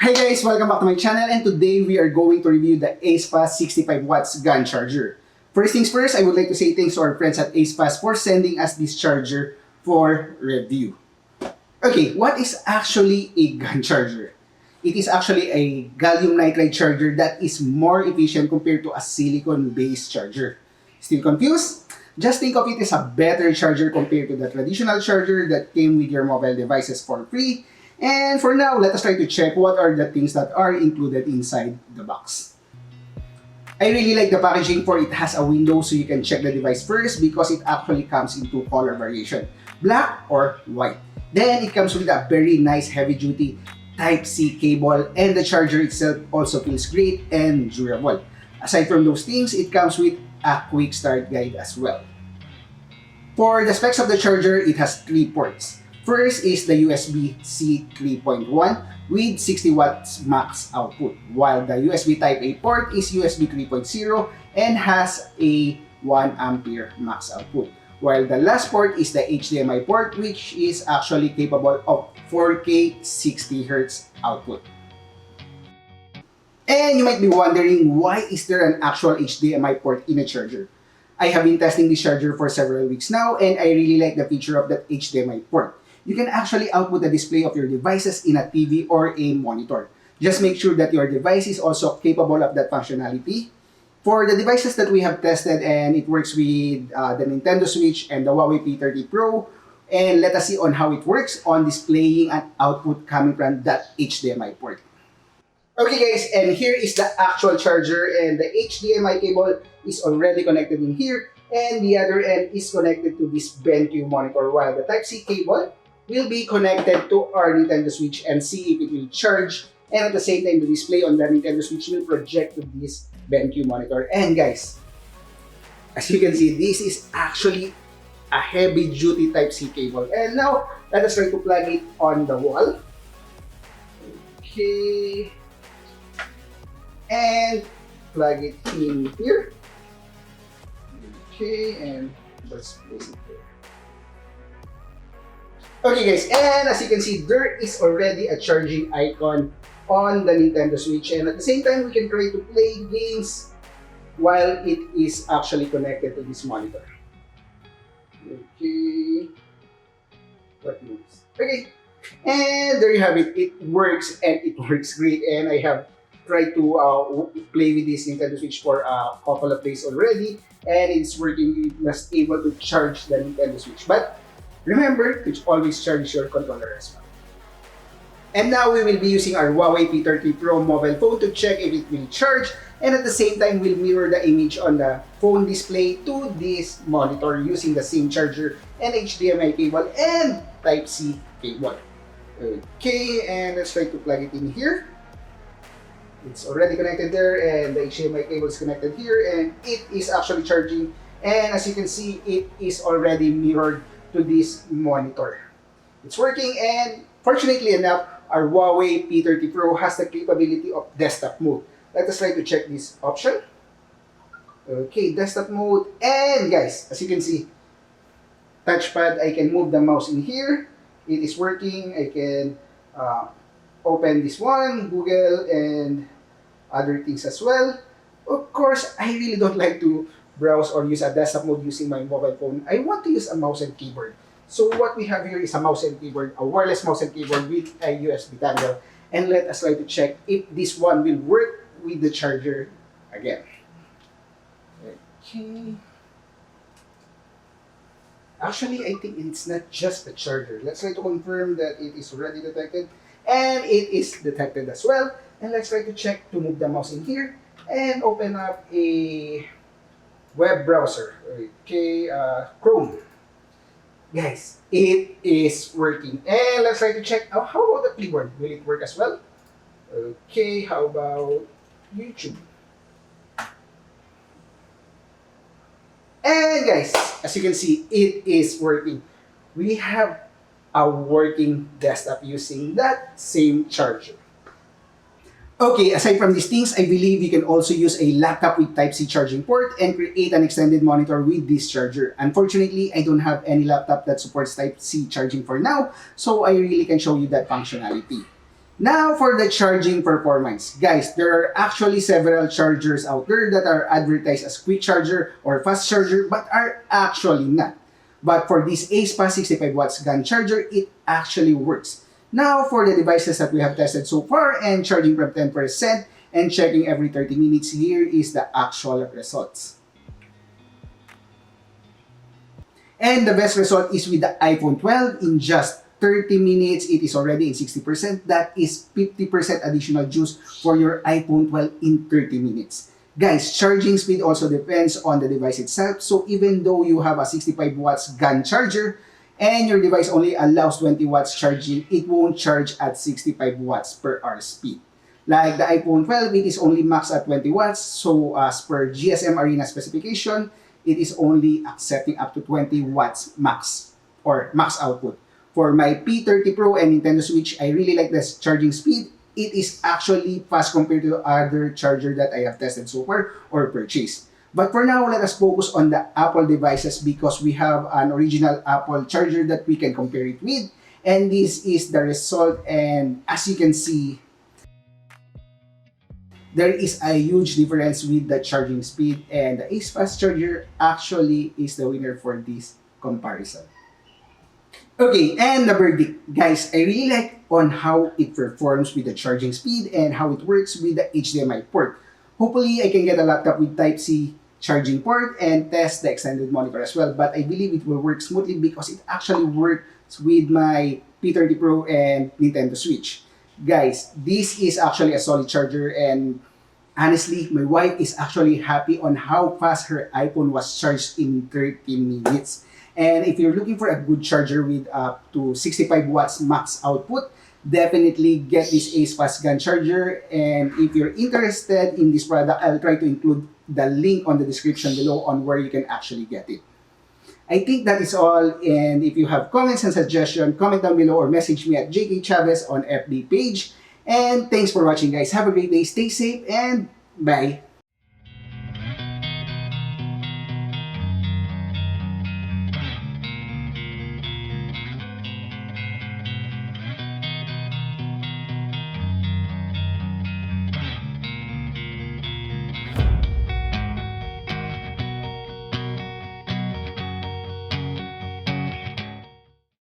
Hi guys! Welcome back to my channel, and today we are going to review the Acefast 65 watts GAN charger. First things first, I would like to say thanks to our friends at Acefast for sending us this charger for review. Okay, what is actually a GAN charger? It is actually a gallium nitride charger that is more efficient compared to a silicon-based charger. Still confused? Just think of it as a better charger compared to the traditional charger that came with your mobile devices for free. And for now, let us try to check what are the things that are included inside the box. I really like the packaging, for it has a window so you can check the device first because it actually comes in two color variation, black or white. Then it comes with a very nice heavy duty Type-C cable, and the charger itself also feels great and durable. Aside from those things, it comes with a quick start guide as well. For the specs of the charger, it has 3 ports. First is the USB-C 3.1 with 60 watts max output, while the USB Type-A port is USB 3.0 and has a 1 ampere max output, while the last port is the HDMI port, which is actually capable of 4K 60Hz output. And you might be wondering, why is there an actual HDMI port in a charger? I have been testing this charger for several weeks now, and I really like the feature of that HDMI port. You can actually output the display of your devices in a TV or a monitor. Just make sure that your device is also capable of that functionality. For the devices that we have tested, and it works with the Nintendo Switch and the Huawei P30 Pro, and let us see on how it works on displaying an output coming from that HDMI port. Okay guys, and here is the actual charger, and the HDMI cable is already connected in here, and the other end is connected to this BenQ monitor, while the Type-C cable will be connected to our Nintendo Switch and see if it will charge, and at the same time the display on the Nintendo Switch will project to this BenQ monitor. And guys, as you can see, this is actually a heavy duty Type-C cable. And now let us try to plug it on the wall. Okay, and plug it in here. Okay, and let's place it there. Okay guys, and as you can see, there is already a charging icon on the Nintendo Switch, and at the same time we can try to play games while it is actually connected to this monitor. Okay, what moves? Okay, and there you have it. It works, and it works great, and I have tried to play with this Nintendo Switch for a couple of days already, and it's working. You must able to charge the Nintendo Switch, but remember to always charge your controller as well. And now we will be using our Huawei P30 Pro mobile phone to check if it will charge, and at the same time we'll mirror the image on the phone display to this monitor using the same charger and HDMI cable and Type-C cable. Okay, and let's try to plug it in here. It's already connected there, and the HDMI cable is connected here, and it is actually charging, and as you can see, it is already mirrored to this monitor. It's working, and fortunately enough, our Huawei P30 Pro has the capability of desktop mode. Let us try to check this option. Okay, desktop mode, and guys, as you can see, touchpad, I can move the mouse in here. It is working. I can open this one, Google, and other things as well. Of course, I really don't like to browse or use a desktop mode using my mobile phone. I want to use a mouse and keyboard. So what we have here is a mouse and keyboard, a wireless mouse and keyboard with a USB dongle. And let us try to check if this one will work with the charger again. Okay. Actually, I think it's not just the charger. Let's try to confirm that it is already detected. And it is detected as well. And let's try to check to move the mouse in here and open up a web browser. Okay, Chrome. Guys, it is working. And let's try to check how about the keyboard? Will it work as well? Okay, how about YouTube? And guys, as you can see, it is working. We have a working desktop using that same charger. Okay, aside from these things, I believe you can also use a laptop with Type-C charging port and create an extended monitor with this charger. Unfortunately, I don't have any laptop that supports Type-C charging for now, so I really can show you that functionality. Now for the charging performance. Guys, there are actually several chargers out there that are advertised as quick charger or fast charger but are actually not. But for this Acefast 65 watts GAN charger, it actually works. Now for the devices that we have tested so far and charging from 10% and checking every 30 minutes, here is the actual results. And the best result is with the iPhone 12. In just 30 minutes, it is already in 60%. That is 50% additional juice for your iPhone 12 in 30 minutes. Guys, charging speed also depends on the device itself. So even though you have a 65 watts GAN charger and your device only allows 20 watts charging, it won't charge at 65 watts per hour speed. Like the iPhone 12, it is only max at 20 watts. So as per GSM Arena specification, it is only accepting up to 20 watts max or max output. For my P30 Pro and Nintendo Switch, I really like this charging speed. It is actually fast compared to other charger that I have tested so far or purchased. But for now, let us focus on the Apple devices because we have an original Apple charger that we can compare it with. And this is the result, and as you can see, there is a huge difference with the charging speed, and the Acefast charger actually is the winner for this comparison. Okay, and the verdict. Guys, I really like on how it performs with the charging speed and how it works with the HDMI port. Hopefully, I can get a laptop with Type-C charging port and test the extended monitor as well. But I believe it will work smoothly because it actually works with my P30 Pro and Nintendo Switch. Guys, this is actually a solid charger, and honestly, my wife is actually happy on how fast her iPhone was charged in 30 minutes. And if you're looking for a good charger with up to 65 watts max output, definitely get this Acefast GAN charger. And if you're interested in this product, I'll try to include the link on the description below on where you can actually get it. I think that is all. And if you have comments and suggestions, comment down below or message me at JK Chavez on FB page. And thanks for watching, guys. Have a great day, stay safe, and bye!